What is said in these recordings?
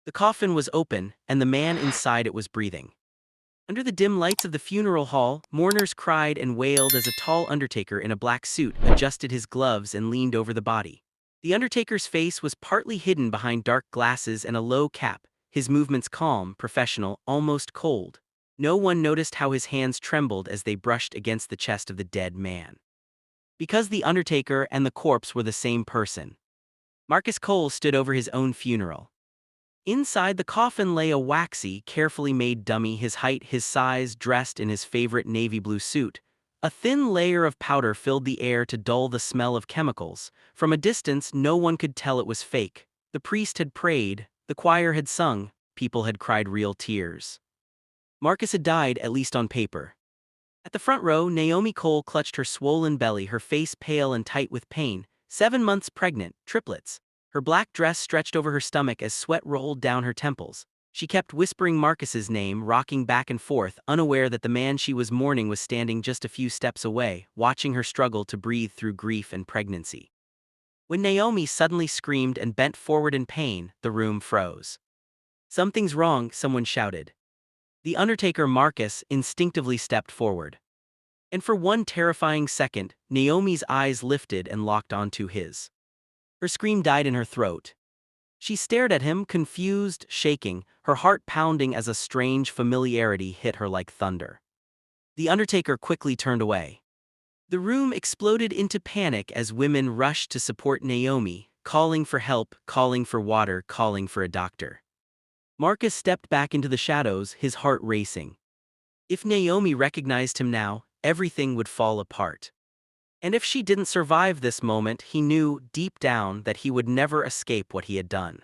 The coffin was open, and the man inside it was breathing. Under the dim lights of the funeral hall, mourners cried and wailed as a tall Undertaker in a black suit adjusted his gloves and leaned over the body. The Undertaker's face was partly hidden behind dark glasses and a low cap, his movements calm, professional, almost cold. No one noticed how his hands trembled as they brushed against the chest of the dead man. Because the Undertaker and the corpse were the same person, Marcus Cole stood over his own funeral. Inside the coffin lay a waxy, carefully made dummy, his height, his size, dressed in his favorite navy blue suit. A thin layer of powder filled the air to dull the smell of chemicals. From a distance, no one could tell it was fake. The priest had prayed, the choir had sung, people had cried real tears. Marcus had died, at least on paper. At the front row, Naomi Cole clutched her swollen belly, her face pale and tight with pain, 7 months pregnant, triplets. Her black dress stretched over her stomach as sweat rolled down her temples. She kept whispering Marcus's name, rocking back and forth, unaware that the man she was mourning was standing just a few steps away, watching her struggle to breathe through grief and pregnancy. When Naomi suddenly screamed and bent forward in pain, the room froze. "Something's wrong," someone shouted. The Undertaker, Marcus, instinctively stepped forward. And for one terrifying second, Naomi's eyes lifted and locked onto his. Her scream died in her throat. She stared at him, confused, shaking, her heart pounding as a strange familiarity hit her like thunder. The Undertaker quickly turned away. The room exploded into panic as women rushed to support Naomi, calling for help, calling for water, calling for a doctor. Marcus stepped back into the shadows, his heart racing. If Naomi recognized him now, everything would fall apart. And if she didn't survive this moment, he knew, deep down, that he would never escape what he had done.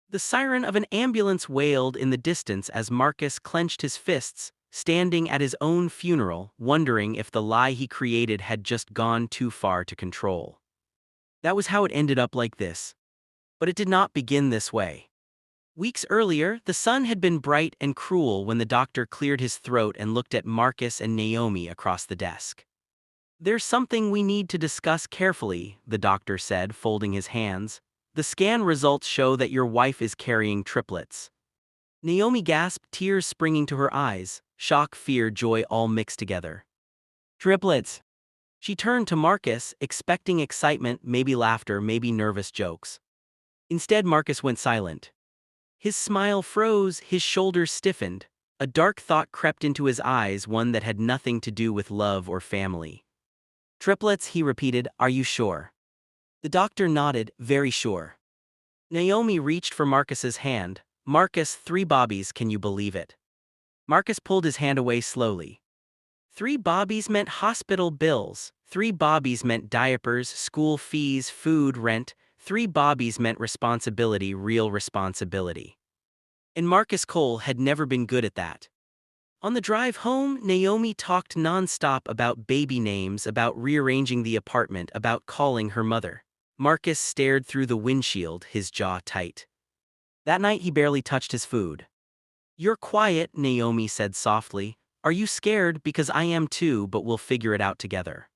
The siren of an ambulance wailed in the distance as Marcus clenched his fists, standing at his own funeral, wondering if the lie he created had just gone too far to control. That was how it ended up like this. But it did not begin this way. Weeks earlier, the sun had been bright and cruel when the doctor cleared his throat and looked at Marcus and Naomi across the desk. "There's something we need to discuss carefully," the doctor said, folding his hands. "The scan results show that your wife is carrying triplets." Naomi gasped, tears springing to her eyes, shock, fear, joy all mixed together. "Triplets!" She turned to Marcus, expecting excitement, maybe laughter, maybe nervous jokes. Instead, Marcus went silent. His smile froze, his shoulders stiffened. A dark thought crept into his eyes, one that had nothing to do with love or family. "Triplets," he repeated, "are you sure?" The doctor nodded, very sure. Naomi reached for Marcus's hand. "Marcus, 3 bobbies, can you believe it?" Marcus pulled his hand away slowly. 3 bobbies meant hospital bills. 3 bobbies meant diapers, school fees, food, rent. 3 bobbies meant responsibility, real responsibility. And Marcus Cole had never been good at that. On the drive home, Naomi talked nonstop about baby names, about rearranging the apartment, about calling her mother. Marcus stared through the windshield, his jaw tight. That night he barely touched his food. "You're quiet," Naomi said softly. "Are you scared? Because I am too, but we'll figure it out together."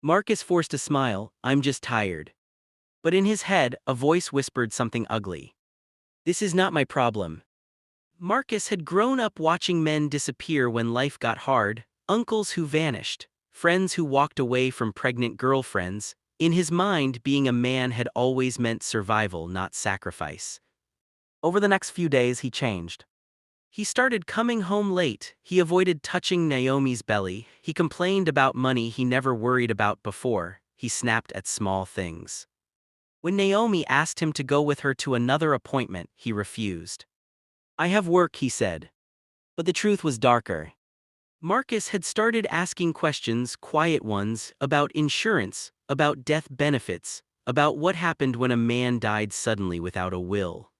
Marcus forced a smile. "I'm just tired." But in his head, a voice whispered something ugly. "This is not my problem." Marcus had grown up watching men disappear when life got hard, uncles who vanished, friends who walked away from pregnant girlfriends. In his mind, being a man had always meant survival, not sacrifice. Over the next few days, he changed. He started coming home late, he avoided touching Naomi's belly, he complained about money he never worried about before, he snapped at small things. When Naomi asked him to go with her to another appointment, he refused. "I have work," he said. But the truth was darker. Marcus had started asking questions, quiet ones, about insurance, about death benefits, about what happened when a man died suddenly without a will.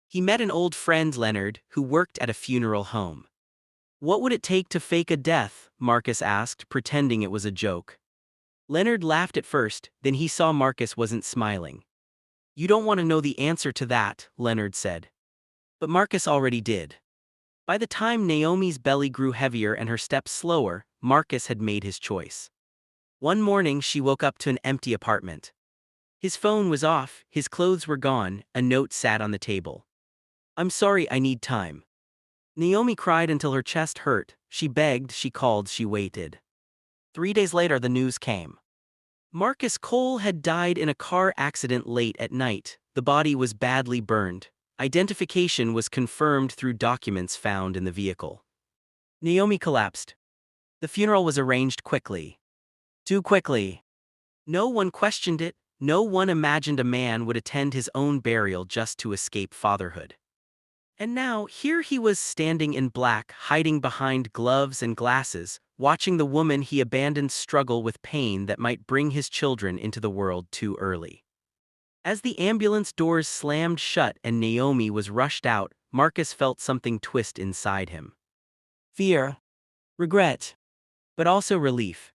He met an old friend, Leonard, who worked at a funeral home. "What would it take to fake a death?" Marcus asked, pretending it was a joke. Leonard laughed at first, then he saw Marcus wasn't smiling. "You don't want to know the answer to that," Leonard said. But Marcus already did. By the time Naomi's belly grew heavier and her steps slower, Marcus had made his choice. One morning she woke up to an empty apartment. His phone was off, his clothes were gone, a note sat on the table. I'm sorry, I need time. Naomi cried until her chest hurt. She begged, she called, she waited. 3 days later, the news came. Marcus Cole had died in a car accident late at night. The body was badly burned. Identification was confirmed through documents found in the vehicle. Naomi collapsed. The funeral was arranged quickly. Too quickly. No one questioned it. No one imagined a man would attend his own burial just to escape fatherhood. And now, here he was standing in black, hiding behind gloves and glasses, watching the woman he abandoned struggle with pain that might bring his children into the world too early. As the ambulance doors slammed shut and Naomi was rushed out, Marcus felt something twist inside him. Fear, regret, but also relief.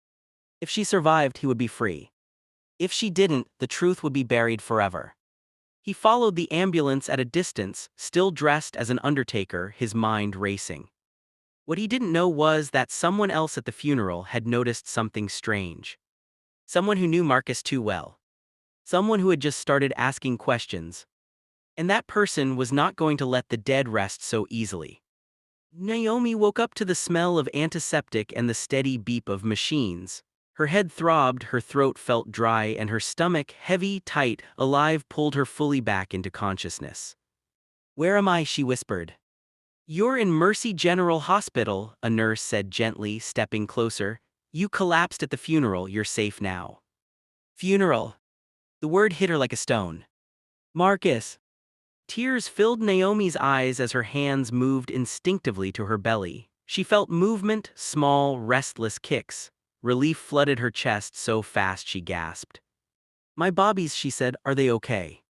If she survived, he would be free. If she didn't, the truth would be buried forever. He followed the ambulance at a distance, still dressed as an Undertaker, his mind racing. What he didn't know was that someone else at the funeral had noticed something strange. Someone who knew Marcus too well. Someone who had just started asking questions. And that person was not going to let the dead rest so easily. Naomi woke up to the smell of antiseptic and the steady beep of machines. Her head throbbed, her throat felt dry, and her stomach, heavy, tight, alive, pulled her fully back into consciousness. "Where am I?" she whispered. "You're in Mercy General Hospital," a nurse said gently, stepping closer. "You collapsed at the funeral, you're safe now." Funeral. The word hit her like a stone. Marcus. Tears filled Naomi's eyes as her hands moved instinctively to her belly. She felt movement, small, restless kicks. Relief flooded her chest so fast she gasped. "My bobbies," she said, "are they okay?"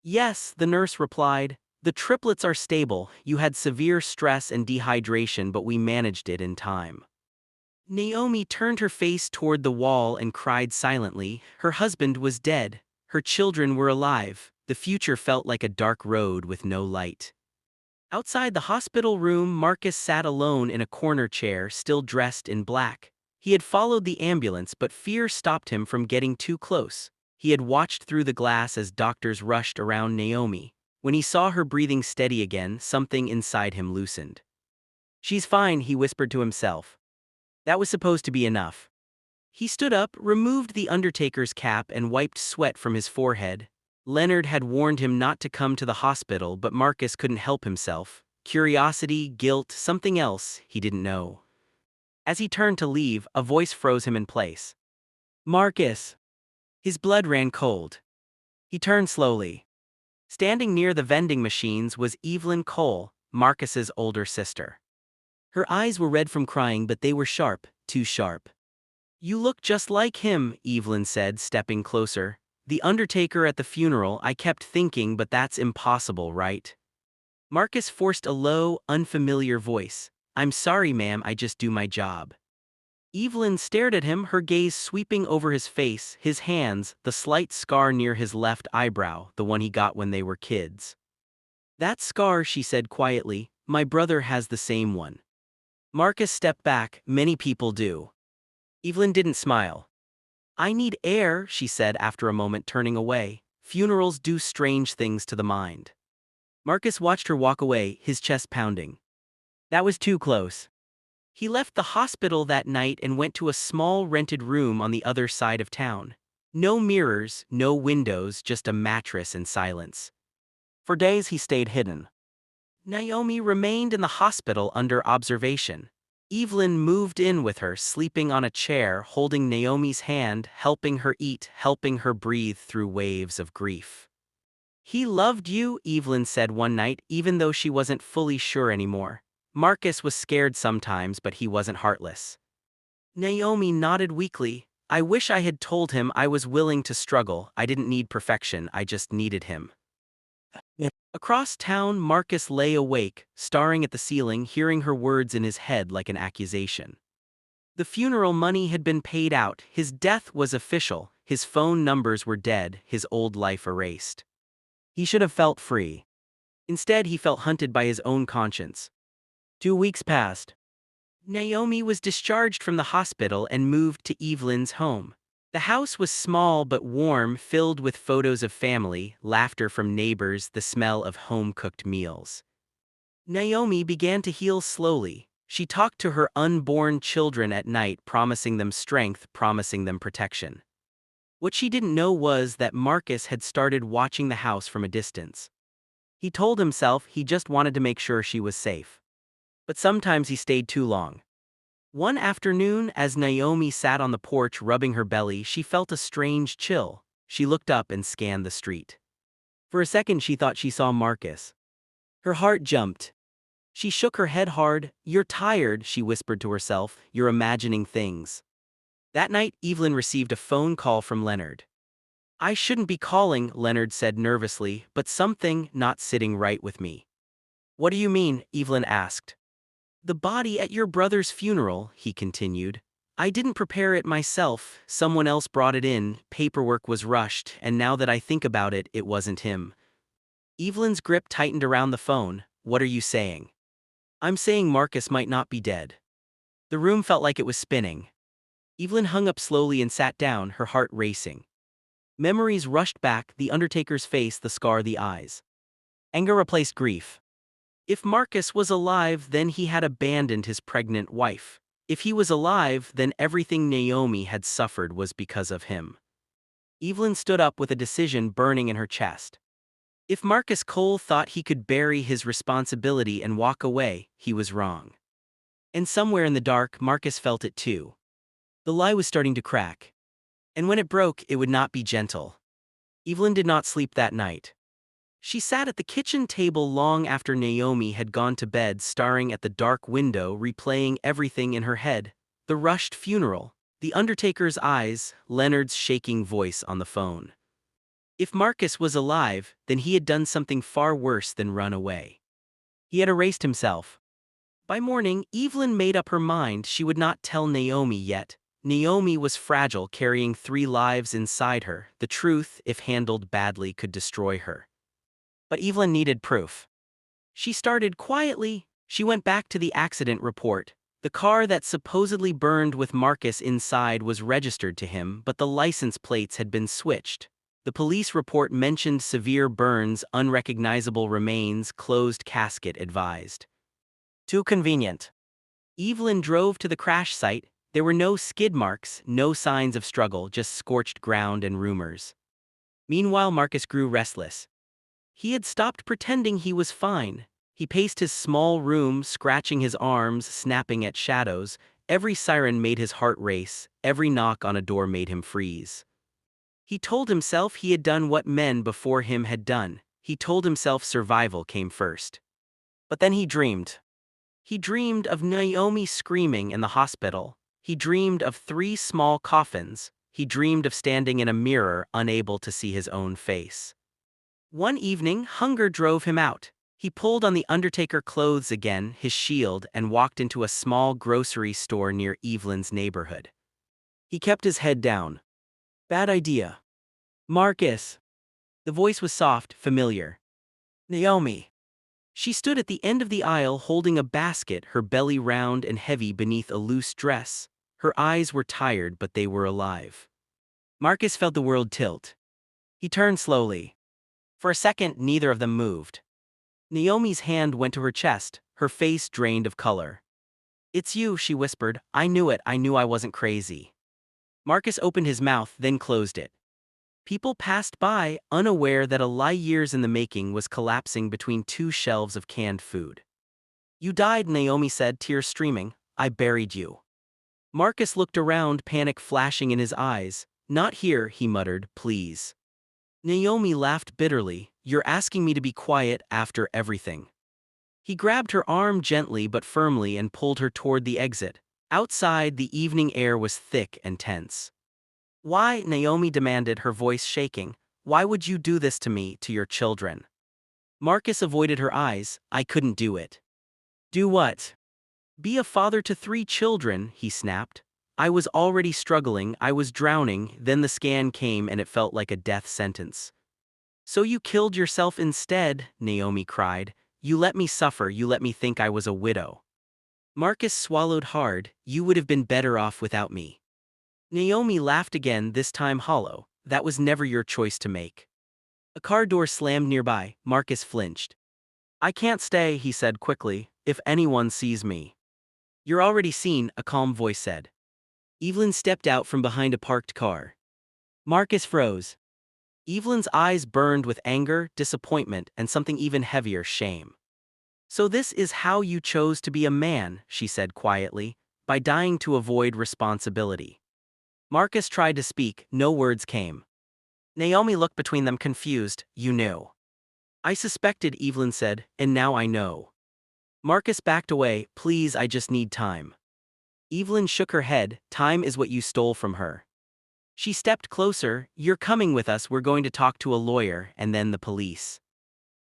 "Yes," the nurse replied. "The triplets are stable. You had severe stress and dehydration, but we managed it in time." Naomi turned her face toward the wall and cried silently. Her husband was dead. Her children were alive. The future felt like a dark road with no light. Outside the hospital room, Marcus sat alone in a corner chair, still dressed in black. He had followed the ambulance, but fear stopped him from getting too close. He had watched through the glass as doctors rushed around Naomi. When he saw her breathing steady again, something inside him loosened. "She's fine," he whispered to himself. That was supposed to be enough. He stood up, removed the Undertaker's cap, and wiped sweat from his forehead. Leonard had warned him not to come to the hospital, but Marcus couldn't help himself. Curiosity, guilt, something else, he didn't know. As he turned to leave, a voice froze him in place. "Marcus!" His blood ran cold. He turned slowly. Standing near the vending machines was Evelyn Cole, Marcus's older sister. Her eyes were red from crying, but they were sharp, too sharp. "You look just like him," Evelyn said, stepping closer. "The Undertaker at the funeral. I kept thinking, but that's impossible, right?" Marcus forced a low, unfamiliar voice. "I'm sorry, ma'am, I just do my job." Evelyn stared at him, her gaze sweeping over his face, his hands, the slight scar near his left eyebrow, the one he got when they were kids. "That scar," she said quietly, "my brother has the same one." Marcus stepped back. "Many people do." Evelyn didn't smile. "I need air," she said after a moment, turning away. "Funerals do strange things to the mind." Marcus watched her walk away, his chest pounding. That was too close. He left the hospital that night and went to a small rented room on the other side of town. No mirrors, no windows, just a mattress and silence. For days he stayed hidden. Naomi remained in the hospital under observation. Evelyn moved in with her, sleeping on a chair, holding Naomi's hand, helping her eat, helping her breathe through waves of grief. "He loved you," Evelyn said one night, even though she wasn't fully sure anymore. Marcus was scared sometimes, but he wasn't heartless. Naomi nodded weakly. "I wish I had told him I was willing to struggle. I didn't need perfection, I just needed him." Across town, Marcus lay awake, staring at the ceiling, hearing her words in his head like an accusation. The funeral money had been paid out, his death was official, his phone numbers were dead, his old life erased. He should have felt free. Instead, he felt hunted by his own conscience. 2 weeks passed. Naomi was discharged from the hospital and moved to Evelyn's home. The house was small but warm, filled with photos of family, laughter from neighbors, the smell of home-cooked meals. Naomi began to heal slowly. She talked to her unborn children at night, promising them strength, promising them protection. What she didn't know was that Marcus had started watching the house from a distance. He told himself he just wanted to make sure she was safe. But sometimes he stayed too long. One afternoon, as Naomi sat on the porch rubbing her belly, she felt a strange chill. She looked up and scanned the street. For a second she thought she saw Marcus. Her heart jumped. She shook her head hard. "You're tired," she whispered to herself. "You're imagining things." That night, Evelyn received a phone call from Leonard. "I shouldn't be calling," Leonard said nervously, "but something not sitting right with me." "What do you mean?" Evelyn asked. "The body at your brother's funeral," he continued. "I didn't prepare it myself, someone else brought it in, paperwork was rushed, and now that I think about it, it wasn't him." Evelyn's grip tightened around the phone. "What are you saying?" "I'm saying Marcus might not be dead." The room felt like it was spinning. Evelyn hung up slowly and sat down, her heart racing. Memories rushed back, the Undertaker's face, the scar, the eyes. Anger replaced grief. If Marcus was alive, then he had abandoned his pregnant wife. If he was alive, then everything Naomi had suffered was because of him. Evelyn stood up with a decision burning in her chest. If Marcus Cole thought he could bury his responsibility and walk away, he was wrong. And somewhere in the dark, Marcus felt it too. The lie was starting to crack. And when it broke, it would not be gentle. Evelyn did not sleep that night. She sat at the kitchen table long after Naomi had gone to bed, staring at the dark window, replaying everything in her head. The rushed funeral, the Undertaker's eyes, Leonard's shaking voice on the phone. If Marcus was alive, then he had done something far worse than run away. He had erased himself. By morning, Evelyn made up her mind she would not tell Naomi yet. Naomi was fragile, carrying 3 lives inside her. The truth, if handled badly, could destroy her. But Evelyn needed proof. She started quietly. She went back to the accident report. The car that supposedly burned with Marcus inside was registered to him, but the license plates had been switched. The police report mentioned severe burns, unrecognizable remains, closed casket advised. Too convenient. Evelyn drove to the crash site. There were no skid marks, no signs of struggle, just scorched ground and rumors. Meanwhile, Marcus grew restless. He had stopped pretending he was fine. He paced his small room, scratching his arms, snapping at shadows. Every siren made his heart race, every knock on a door made him freeze. He told himself he had done what men before him had done. He told himself survival came first. But then he dreamed. He dreamed of Naomi screaming in the hospital. He dreamed of 3 small coffins. He dreamed of standing in a mirror, unable to see his own face. One evening, hunger drove him out. He pulled on the Undertaker clothes again, his shield, and walked into a small grocery store near Evelyn's neighborhood. He kept his head down. "Bad idea." "Marcus." The voice was soft, familiar. "Naomi." She stood at the end of the aisle holding a basket, her belly round and heavy beneath a loose dress. Her eyes were tired, but they were alive. Marcus felt the world tilt. He turned slowly. For a second, neither of them moved. Naomi's hand went to her chest, her face drained of color. "It's you," she whispered. "I knew it, I knew I wasn't crazy." Marcus opened his mouth, then closed it. People passed by, unaware that a lie years in the making was collapsing between 2 shelves of canned food. "You died," Naomi said, tears streaming. "I buried you." Marcus looked around, panic flashing in his eyes. "Not here," he muttered, "please." Naomi laughed bitterly. "You're asking me to be quiet after everything." He grabbed her arm gently but firmly and pulled her toward the exit. Outside, the evening air was thick and tense. "Why?" Naomi demanded, her voice shaking. "Why would you do this to me, to your children?" Marcus avoided her eyes. "I couldn't do it." "Do what?" "Be a father to 3 children, he snapped. "I was already struggling, I was drowning, then the scan came and it felt like a death sentence." "So you killed yourself instead," Naomi cried. "You let me suffer, you let me think I was a widow." Marcus swallowed hard. "You would have been better off without me." Naomi laughed again, this time hollow. "That was never your choice to make." A car door slammed nearby. Marcus flinched. I can't stay, he said quickly, if anyone sees me. You're already seen, a calm voice said. Evelyn stepped out from behind a parked car. Marcus froze. Evelyn's eyes burned with anger, disappointment, and something even heavier, shame. So this is how you chose to be a man, she said quietly, by dying to avoid responsibility. Marcus tried to speak, no words came. Naomi looked between them confused. You knew. I suspected, Evelyn said, and now I know. Marcus backed away. Please, I just need time. Evelyn shook her head. Time is what you stole from her. She stepped closer. You're coming with us, we're going to talk to a lawyer, and then the police.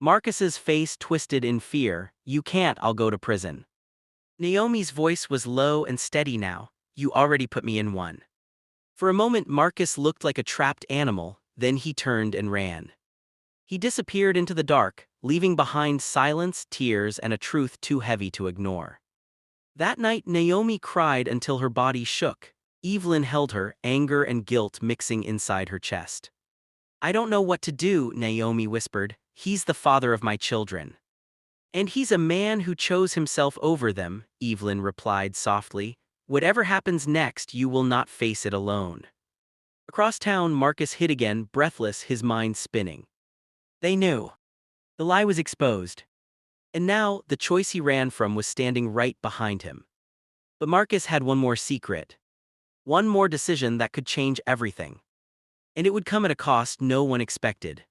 Marcus's face twisted in fear. You can't, I'll go to prison. Naomi's voice was low and steady now. You already put me in one. For a moment Marcus looked like a trapped animal, then he turned and ran. He disappeared into the dark, leaving behind silence, tears, and a truth too heavy to ignore. That night Naomi cried until her body shook. Evelyn held her, anger and guilt mixing inside her chest. I don't know what to do, Naomi whispered. He's the father of my children. And he's a man who chose himself over them, Evelyn replied softly. Whatever happens next, you will not face it alone. Across town, Marcus hid again, breathless, his mind spinning. They knew. The lie was exposed. And now, the choice he ran from was standing right behind him. But Marcus had one more secret. One more decision that could change everything. And it would come at a cost no one expected.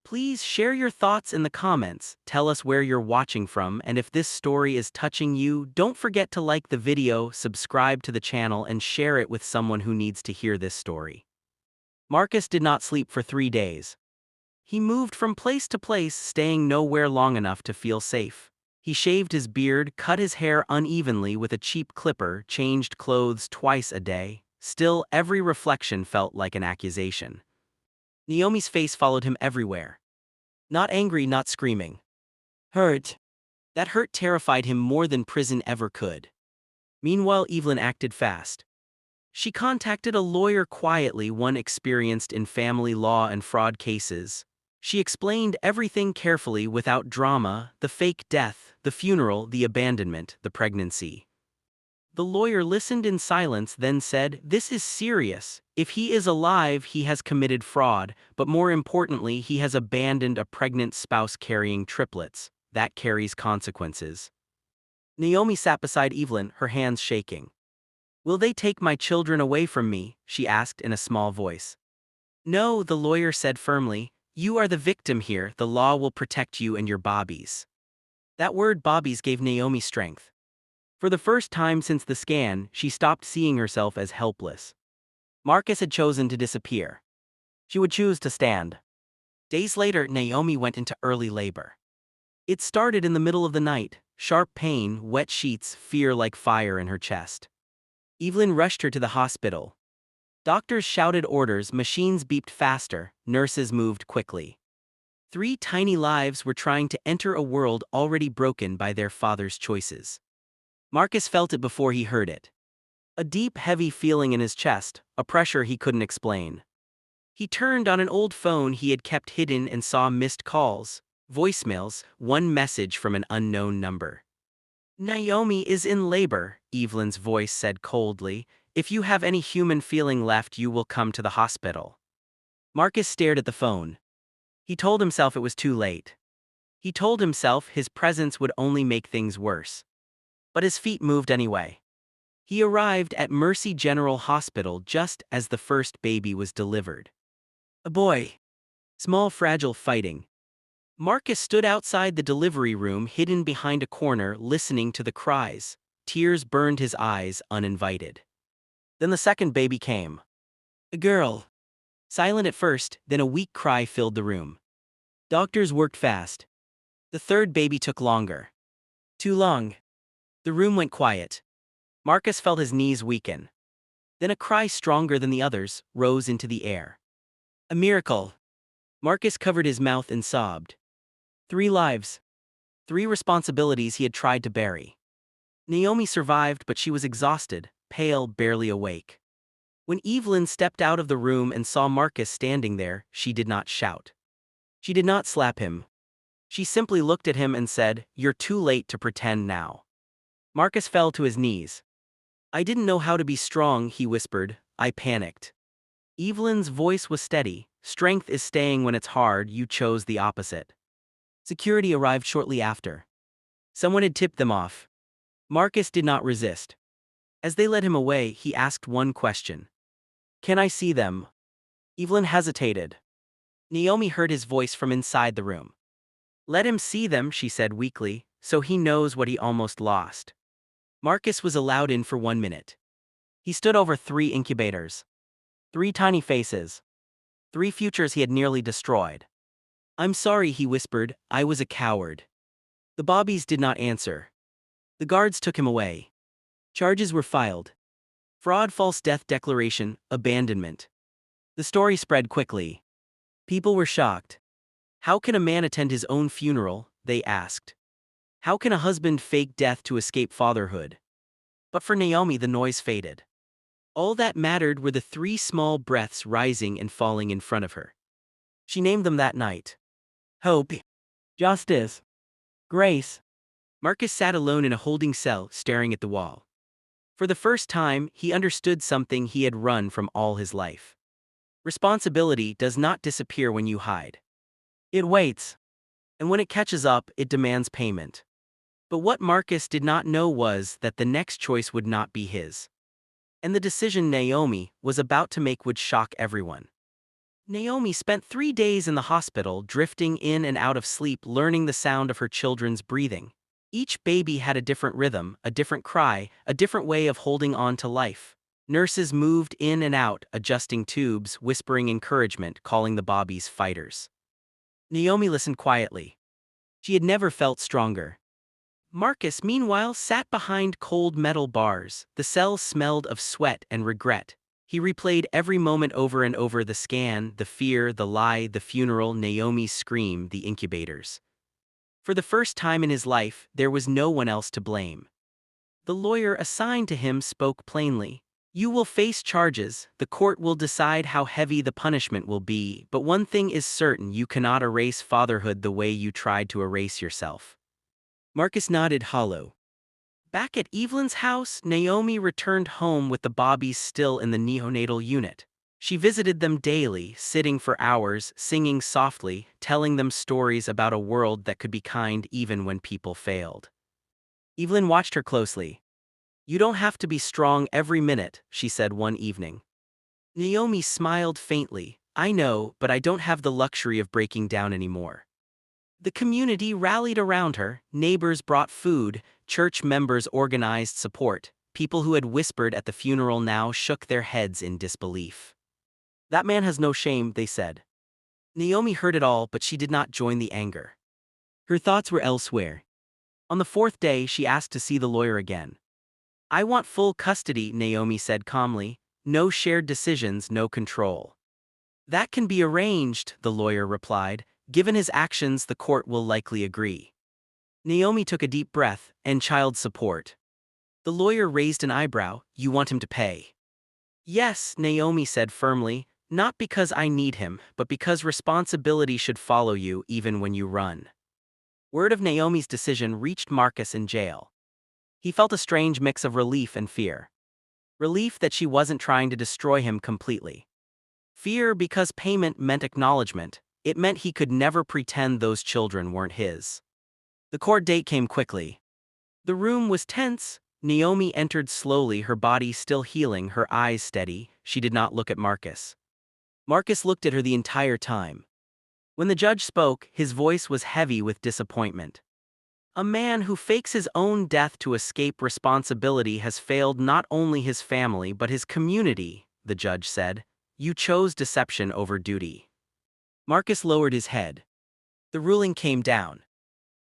Please share your thoughts in the comments, tell us where you're watching from, and if this story is touching you, don't forget to like the video, subscribe to the channel, and share it with someone who needs to hear this story. Marcus did not sleep for 3 days. He moved from place to place, staying nowhere long enough to feel safe. He shaved his beard, cut his hair unevenly with a cheap clipper, changed clothes twice a day. Still, every reflection felt like an accusation. Naomi's face followed him everywhere. Not angry, not screaming. Hurt. That hurt terrified him more than prison ever could. Meanwhile, Evelyn acted fast. She contacted a lawyer quietly, one experienced in family law and fraud cases. She explained everything carefully without drama, the fake death, the funeral, the abandonment, the pregnancy. The lawyer listened in silence, then said, "This is serious. If he is alive, he has committed fraud, but more importantly, he has abandoned a pregnant spouse carrying triplets. That carries consequences." Naomi sat beside Evelyn, her hands shaking. "Will they take my children away from me?" she asked in a small voice. "No," the lawyer said firmly. "You are the victim here. The law will protect you and your bobbies." That word bobbies gave Naomi strength. For the first time since the scan, she stopped seeing herself as helpless. Marcus had chosen to disappear. She would choose to stand. Days later, Naomi went into early labor. It started in the middle of the night, sharp pain, wet sheets, fear like fire in her chest. Evelyn rushed her to the hospital. Doctors shouted orders, machines beeped faster, nurses moved quickly. 3 tiny lives were trying to enter a world already broken by their father's choices. Marcus felt it before he heard it. A deep, heavy feeling in his chest, a pressure he couldn't explain. He turned on an old phone he had kept hidden and saw missed calls, voicemails, one message from an unknown number. "Naomi is in labor," Evelyn's voice said coldly. "If you have any human feeling left, you will come to the hospital." Marcus stared at the phone. He told himself it was too late. He told himself his presence would only make things worse. But his feet moved anyway. He arrived at Mercy General Hospital just as the first baby was delivered. A boy. Small, fragile, fighting. Marcus stood outside the delivery room, hidden behind a corner, listening to the cries. Tears burned his eyes, uninvited. Then the second baby came. A girl. Silent at first, then a weak cry filled the room. Doctors worked fast. The third baby took longer. Too long. The room went quiet. Marcus felt his knees weaken. Then a cry stronger than the others rose into the air. A miracle. Marcus covered his mouth and sobbed. 3 lives. 3 responsibilities he had tried to bury. Naomi survived, but she was exhausted, pale, barely awake. When Evelyn stepped out of the room and saw Marcus standing there, she did not shout. She did not slap him. She simply looked at him and said, "You're too late to pretend now." Marcus fell to his knees. "I didn't know how to be strong," he whispered. "I panicked." Evelyn's voice was steady. "Strength is staying when it's hard. You chose the opposite." Security arrived shortly after. Someone had tipped them off. Marcus did not resist. As they led him away, he asked one question. "Can I see them?" Evelyn hesitated. Naomi heard his voice from inside the room. "Let him see them," she said weakly, "so he knows what he almost lost." Marcus was allowed in for 1 minute. He stood over 3 incubators. 3 tiny faces. 3 futures he had nearly destroyed. "I'm sorry," he whispered. "I was a coward." The Bobbies did not answer. The guards took him away. Charges were filed. Fraud, false death declaration, abandonment. The story spread quickly. People were shocked. How can a man attend his own funeral? They asked. How can a husband fake death to escape fatherhood? But for Naomi, the noise faded. All that mattered were the 3 small breaths rising and falling in front of her. She named them that night. Hope, justice, grace. Marcus sat alone in a holding cell, staring at the wall. For the first time, he understood something he had run from all his life. Responsibility does not disappear when you hide. It waits. And when it catches up, it demands payment. But what Marcus did not know was that the next choice would not be his. And the decision Naomi was about to make would shock everyone. Naomi spent 3 days in the hospital, drifting in and out of sleep, learning the sound of her children's breathing. Each baby had a different rhythm, a different cry, a different way of holding on to life. Nurses moved in and out, adjusting tubes, whispering encouragement, calling the Bobbies fighters. Naomi listened quietly. She had never felt stronger. Marcus, meanwhile, sat behind cold metal bars. The cell smelled of sweat and regret. He replayed every moment over and over: the scan, the fear, the lie, the funeral, Naomi's scream, the incubators. For the first time in his life, there was no one else to blame. The lawyer assigned to him spoke plainly. "You will face charges. The court will decide how heavy the punishment will be, but one thing is certain: you cannot erase fatherhood the way you tried to erase yourself." Marcus nodded, hollow. Back at Evelyn's house, Naomi returned home with the Bobbies still in the neonatal unit. She visited them daily, sitting for hours, singing softly, telling them stories about a world that could be kind even when people failed. Evelyn watched her closely. "You don't have to be strong every minute," she said one evening. Naomi smiled faintly. "I know, but I don't have the luxury of breaking down anymore." The community rallied around her. Neighbors brought food, church members organized support. People who had whispered at the funeral now shook their heads in disbelief. "That man has no shame," they said. Naomi heard it all, but she did not join the anger. Her thoughts were elsewhere. On the 4th day, she asked to see the lawyer again. "I want full custody," Naomi said calmly. "No shared decisions, no control." "That can be arranged," the lawyer replied. "Given his actions, the court will likely agree." Naomi took a deep breath. "And child support?" The lawyer raised an eyebrow. "You want him to pay?" "Yes," Naomi said firmly. "Not because I need him, but because responsibility should follow you even when you run." Word of Naomi's decision reached Marcus in jail. He felt a strange mix of relief and fear. Relief that she wasn't trying to destroy him completely. Fear because payment meant acknowledgement. It meant he could never pretend those children weren't his. The court date came quickly. The room was tense. Naomi entered slowly, her body still healing, her eyes steady. She did not look at Marcus. Marcus looked at her the entire time. When the judge spoke, his voice was heavy with disappointment. "A man who fakes his own death to escape responsibility has failed not only his family but his community," the judge said. "You chose deception over duty." Marcus lowered his head. The ruling came down.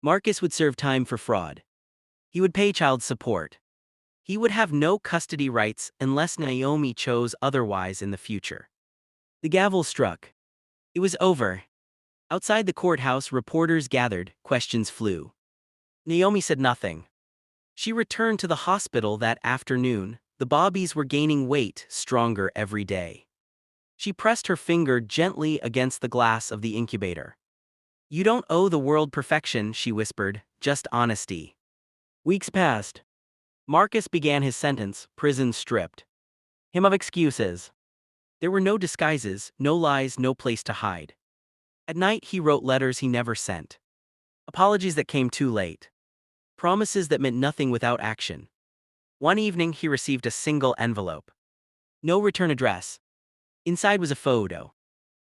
Marcus would serve time for fraud. He would pay child support. He would have no custody rights unless Naomi chose otherwise in the future. The gavel struck. It was over. Outside the courthouse, reporters gathered, questions flew. Naomi said nothing. She returned to the hospital that afternoon. The Bobbies were gaining weight, stronger every day. She pressed her finger gently against the glass of the incubator. You don't owe the world perfection, she whispered, just honesty. Weeks passed. Marcus began his sentence, prison stripped him of excuses. There were no disguises, no lies, no place to hide. At night he wrote letters he never sent. Apologies that came too late. Promises that meant nothing without action. One evening he received a single envelope. No return address. Inside was a photo.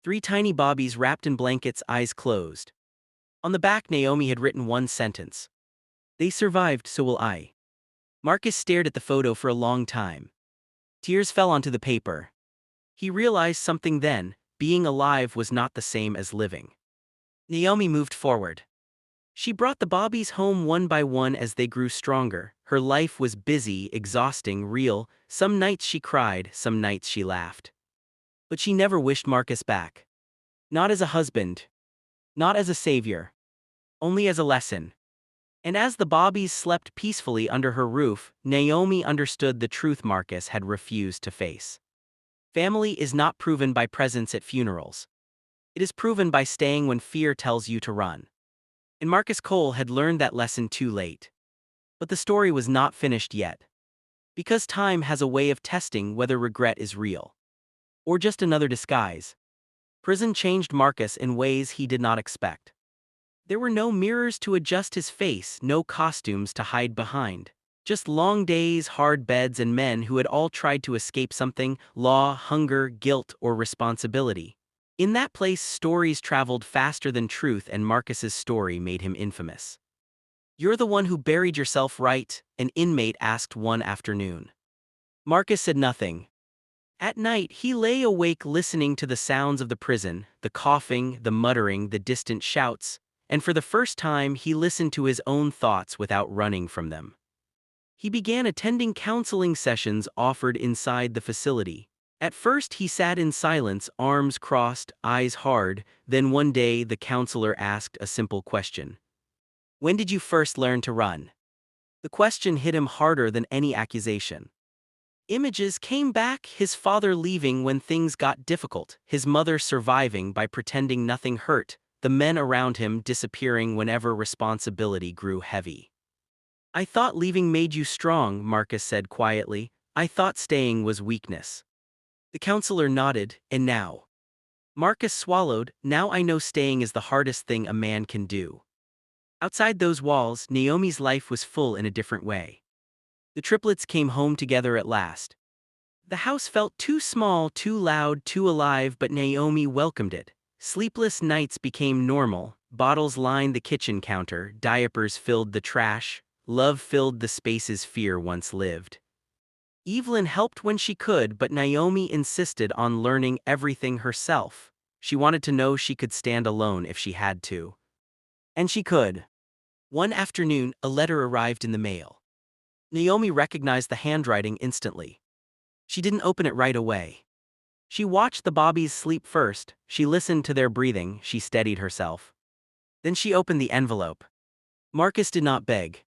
3 tiny bobbies wrapped in blankets, eyes closed. On the back Naomi had written one sentence. They survived, so will I. Marcus stared at the photo for a long time. Tears fell onto the paper. He realized something then: being alive was not the same as living. Naomi moved forward. She brought the bobbies home one by one as they grew stronger. Her life was busy, exhausting, real. Some nights she cried, some nights she laughed. But she never wished Marcus back. Not as a husband. Not as a savior. Only as a lesson. And as the bobbies slept peacefully under her roof, Naomi understood the truth Marcus had refused to face. Family is not proven by presence at funerals. It is proven by staying when fear tells you to run. And Marcus Cole had learned that lesson too late. But the story was not finished yet. Because time has a way of testing whether regret is real. Or just another disguise. Prison changed Marcus in ways he did not expect. There were no mirrors to adjust his face, no costumes to hide behind. Just long days, hard beds, and men who had all tried to escape something: law, hunger, guilt, or responsibility. In that place, stories traveled faster than truth, and Marcus's story made him infamous. "You're the one who buried yourself, right?" an inmate asked one afternoon. Marcus said nothing. At night, he lay awake listening to the sounds of the prison, the coughing, the muttering, the distant shouts, and for the first time he listened to his own thoughts without running from them. He began attending counseling sessions offered inside the facility. At first he sat in silence, arms crossed, eyes hard. Then one day the counselor asked a simple question. "When did you first learn to run?" The question hit him harder than any accusation. Images came back: his father leaving when things got difficult, his mother surviving by pretending nothing hurt, the men around him disappearing whenever responsibility grew heavy. "I thought leaving made you strong," Marcus said quietly. "I thought staying was weakness." The counselor nodded. "And now?" Marcus swallowed. "Now I know staying is the hardest thing a man can do." Outside those walls, Naomi's life was full in a different way. The triplets came home together at last. The house felt too small, too loud, too alive, but Naomi welcomed it. Sleepless nights became normal, bottles lined the kitchen counter, diapers filled the trash, love filled the spaces fear once lived. Evelyn helped when she could, but Naomi insisted on learning everything herself. She wanted to know she could stand alone if she had to. And she could. One afternoon, a letter arrived in the mail. Naomi recognized the handwriting instantly. She didn't open it right away. She watched the bobbies sleep first, she listened to their breathing, she steadied herself. Then she opened the envelope. Marcus did not beg.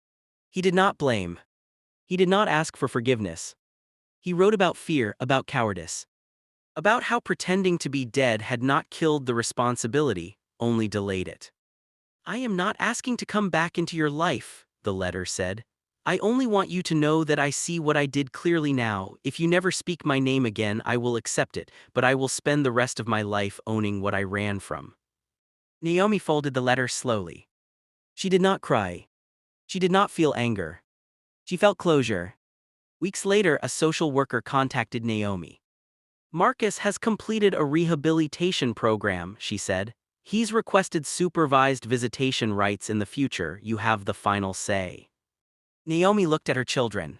He did not blame. He did not ask for forgiveness. He wrote about fear, about cowardice. About how pretending to be dead had not killed the responsibility, only delayed it. "I am not asking to come back into your life," the letter said. "I only want you to know that I see what I did clearly now. If you never speak my name again, I will accept it, but I will spend the rest of my life owning what I ran from." Naomi folded the letter slowly. She did not cry. She did not feel anger. She felt closure. Weeks later, a social worker contacted Naomi. "Marcus has completed a rehabilitation program," she said. "He's requested supervised visitation rights in the future. You have the final say." Naomi looked at her children.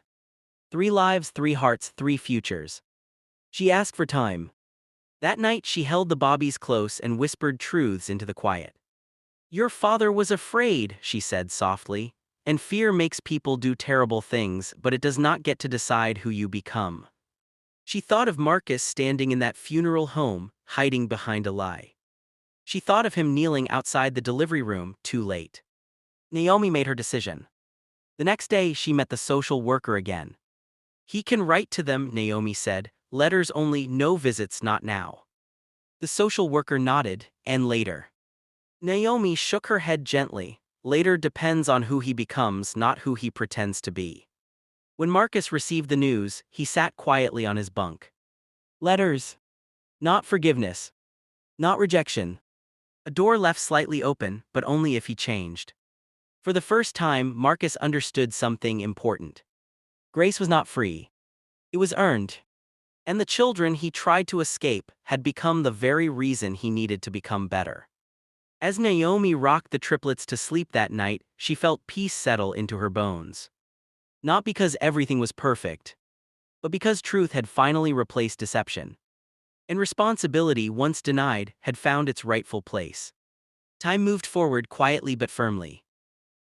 3 lives, 3 hearts, 3 futures. She asked for time. That night she held the bobbies close and whispered truths into the quiet. "Your father was afraid," she said softly, "and fear makes people do terrible things, but it does not get to decide who you become." She thought of Marcus standing in that funeral home, hiding behind a lie. She thought of him kneeling outside the delivery room, too late. Naomi made her decision. The next day she met the social worker again. "He can write to them," Naomi said. "Letters only, no visits, not now." The social worker nodded. "And later?" Naomi shook her head gently. Later depends on who he becomes, not who he pretends to be. When Marcus received the news, he sat quietly on his bunk. Letters. Not forgiveness. Not rejection. A door left slightly open, but only if he changed. For the first time, Marcus understood something important. Grace was not free. It was earned. And the children he tried to escape had become the very reason he needed to become better. As Naomi rocked the triplets to sleep that night, she felt peace settle into her bones. Not because everything was perfect, but because truth had finally replaced deception. And responsibility, once denied, had found its rightful place. Time moved forward quietly but firmly.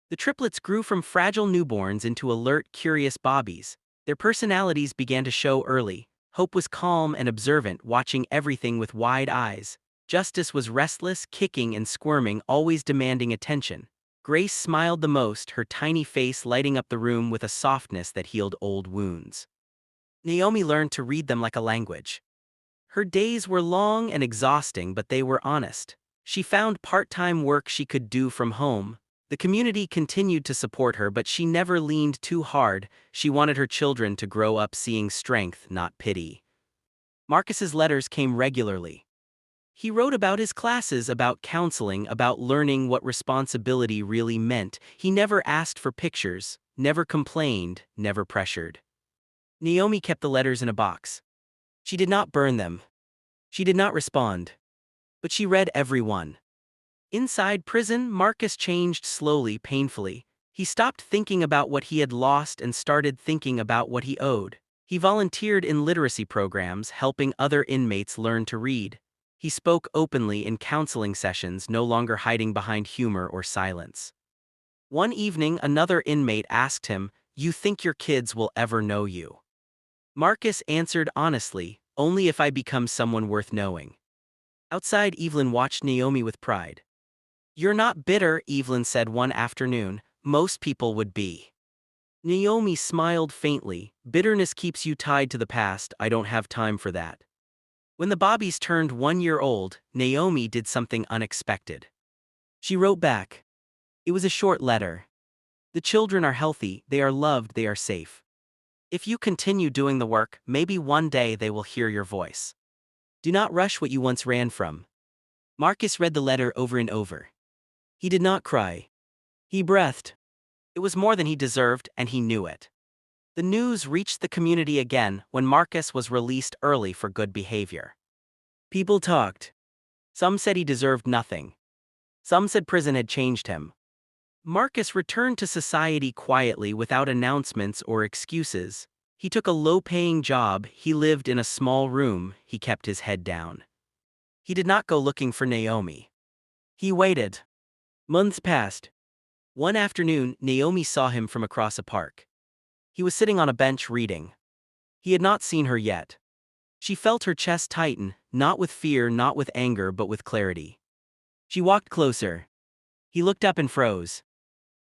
The triplets grew from fragile newborns into alert, curious bobbies. Their personalities began to show early. Hope was calm and observant, watching everything with wide eyes. Justice was restless, kicking and squirming, always demanding attention. Grace smiled the most, her tiny face lighting up the room with a softness that healed old wounds. Naomi learned to read them like a language. Her days were long and exhausting, but they were honest. She found part-time work she could do from home. The community continued to support her, but she never leaned too hard. She wanted her children to grow up seeing strength, not pity. Marcus's letters came regularly. He wrote about his classes, about counseling, about learning what responsibility really meant. He never asked for pictures, never complained, never pressured. Naomi kept the letters in a box. She did not burn them. She did not respond. But she read every one. Inside prison, Marcus changed slowly, painfully. He stopped thinking about what he had lost and started thinking about what he owed. He volunteered in literacy programs, helping other inmates learn to read. He spoke openly in counseling sessions, no longer hiding behind humor or silence. One evening, another inmate asked him, "You think your kids will ever know you?" Marcus answered honestly, "Only if I become someone worth knowing." Outside, Evelyn watched Naomi with pride. "You're not bitter," Evelyn said one afternoon. "Most people would be." Naomi smiled faintly. "Bitterness keeps you tied to the past. I don't have time for that." When the Bobbies turned 1 year old, Naomi did something unexpected. She wrote back. It was a short letter. "The children are healthy, they are loved, they are safe. If you continue doing the work, maybe one day they will hear your voice. Do not rush what you once ran from." Marcus read the letter over and over. He did not cry. He breathed. It was more than he deserved, and he knew it. The news reached the community again when Marcus was released early for good behavior. People talked. Some said he deserved nothing. Some said prison had changed him. Marcus returned to society quietly without announcements or excuses. He took a low-paying job, he lived in a small room, he kept his head down. He did not go looking for Naomi. He waited. Months passed. One afternoon, Naomi saw him from across a park. He was sitting on a bench reading. He had not seen her yet. She felt her chest tighten, not with fear, not with anger, but with clarity. She walked closer. He looked up and froze.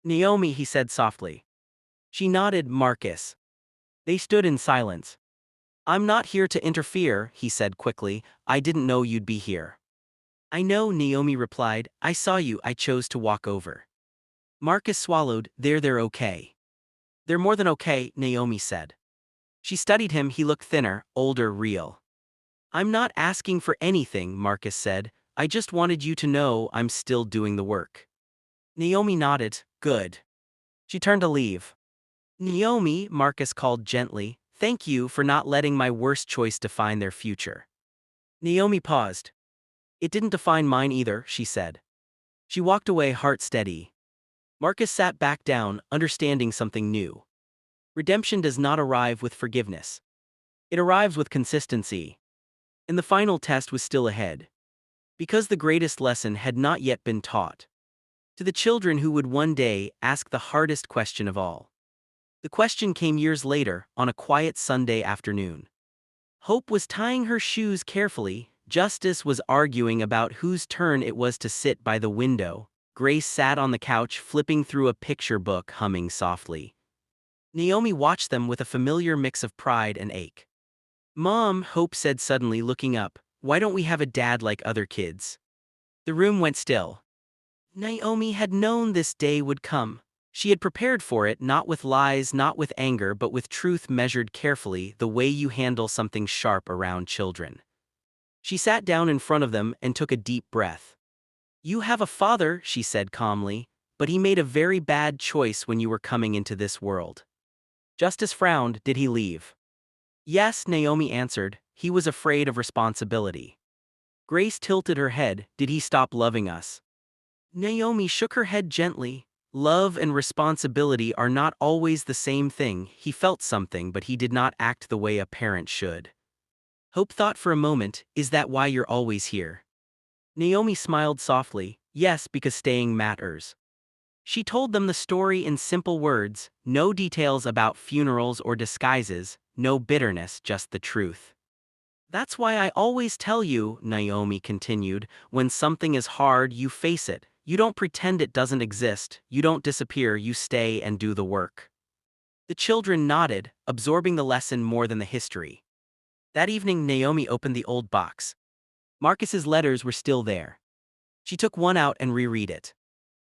"Naomi," he said softly. She nodded. "Marcus." They stood in silence. "I'm not here to interfere," he said quickly. "I didn't know you'd be here." "I know," Naomi replied. "I saw you, I chose to walk over." Marcus swallowed. They're okay." "They're more than okay," Naomi said. She studied him. He looked thinner, older, real. "I'm not asking for anything," Marcus said. "I just wanted you to know I'm still doing the work." Naomi nodded. "Good." She turned to leave. "Naomi," Marcus called gently, "thank you for not letting my worst choice define their future." Naomi paused. "It didn't define mine either," she said. She walked away, heart steady. Marcus sat back down, understanding something new. Redemption does not arrive with forgiveness. It arrives with consistency. And the final test was still ahead. Because the greatest lesson had not yet been taught. To the children who would one day ask the hardest question of all. The question came years later, on a quiet Sunday afternoon. Hope was tying her shoes carefully. Justice was arguing about whose turn it was to sit by the window. Grace sat on the couch, flipping through a picture book, humming softly. Naomi watched them with a familiar mix of pride and ache. "Mom," Hope said suddenly, looking up, "why don't we have a dad like other kids?" The room went still. Naomi had known this day would come. She had prepared for it, not with lies, not with anger, but with truth measured carefully, the way you handle something sharp around children. She sat down in front of them and took a deep breath. "You have a father," she said calmly, "but he made a very bad choice when you were coming into this world." Justice frowned. "Did he leave?" "Yes," Naomi answered, "he was afraid of responsibility." Grace tilted her head. "Did he stop loving us?" Naomi shook her head gently. "Love and responsibility are not always the same thing. He felt something, but he did not act the way a parent should." Hope thought for a moment. "Is that why you're always here?" Naomi smiled softly. "Yes, because staying matters." She told them the story in simple words, no details about funerals or disguises, no bitterness, just the truth. "That's why I always tell you," Naomi continued, "when something is hard, you face it. You don't pretend it doesn't exist, you don't disappear, you stay and do the work." The children nodded, absorbing the lesson more than the history. That evening, Naomi opened the old box. Marcus's letters were still there. She took one out and reread it.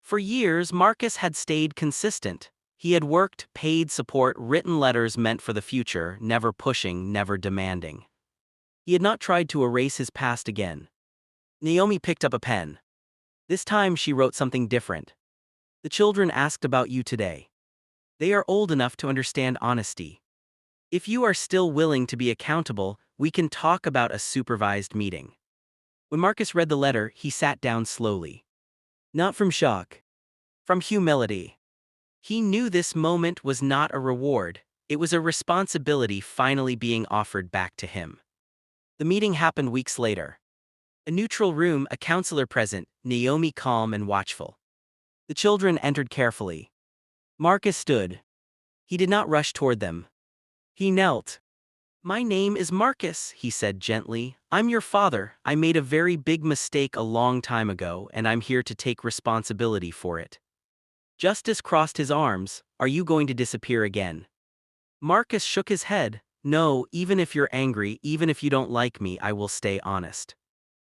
For years, Marcus had stayed consistent. He had worked, paid support, written letters meant for the future, never pushing, never demanding. He had not tried to erase his past again. Naomi picked up a pen. This time she wrote something different. "The children asked about you today. They are old enough to understand honesty. If you are still willing to be accountable, we can talk about a supervised meeting." When Marcus read the letter, he sat down slowly. Not from shock. From humility. He knew this moment was not a reward, it was a responsibility finally being offered back to him. The meeting happened weeks later. A neutral room, a counselor present, Naomi calm and watchful. The children entered carefully. Marcus stood. He did not rush toward them. He knelt. "My name is Marcus," he said gently. "I'm your father. I made a very big mistake a long time ago, and I'm here to take responsibility for it." Justice crossed his arms. "Are you going to disappear again?" Marcus shook his head. "No, even if you're angry, even if you don't like me, I will stay honest."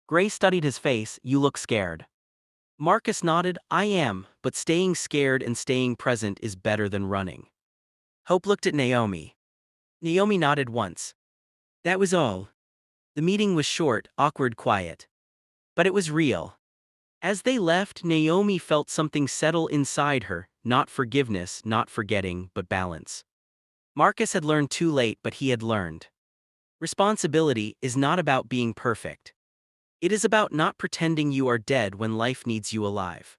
Gray studied his face. "You look scared." Marcus nodded. "I am, but staying scared and staying present is better than running." Hope looked at Naomi. Naomi nodded once. That was all. The meeting was short, awkward, quiet. But it was real. As they left, Naomi felt something settle inside her, not forgiveness, not forgetting, but balance. Marcus had learned too late, but he had learned. Responsibility is not about being perfect. It is about not pretending you are dead when life needs you alive.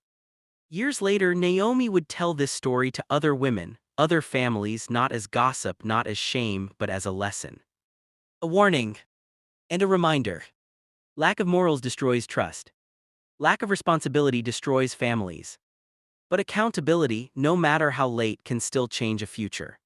Years later, Naomi would tell this story to other women, other families, not as gossip, not as shame, but as a lesson. A warning. And a reminder. Lack of morals destroys trust. Lack of responsibility destroys families. But accountability, no matter how late, can still change a future.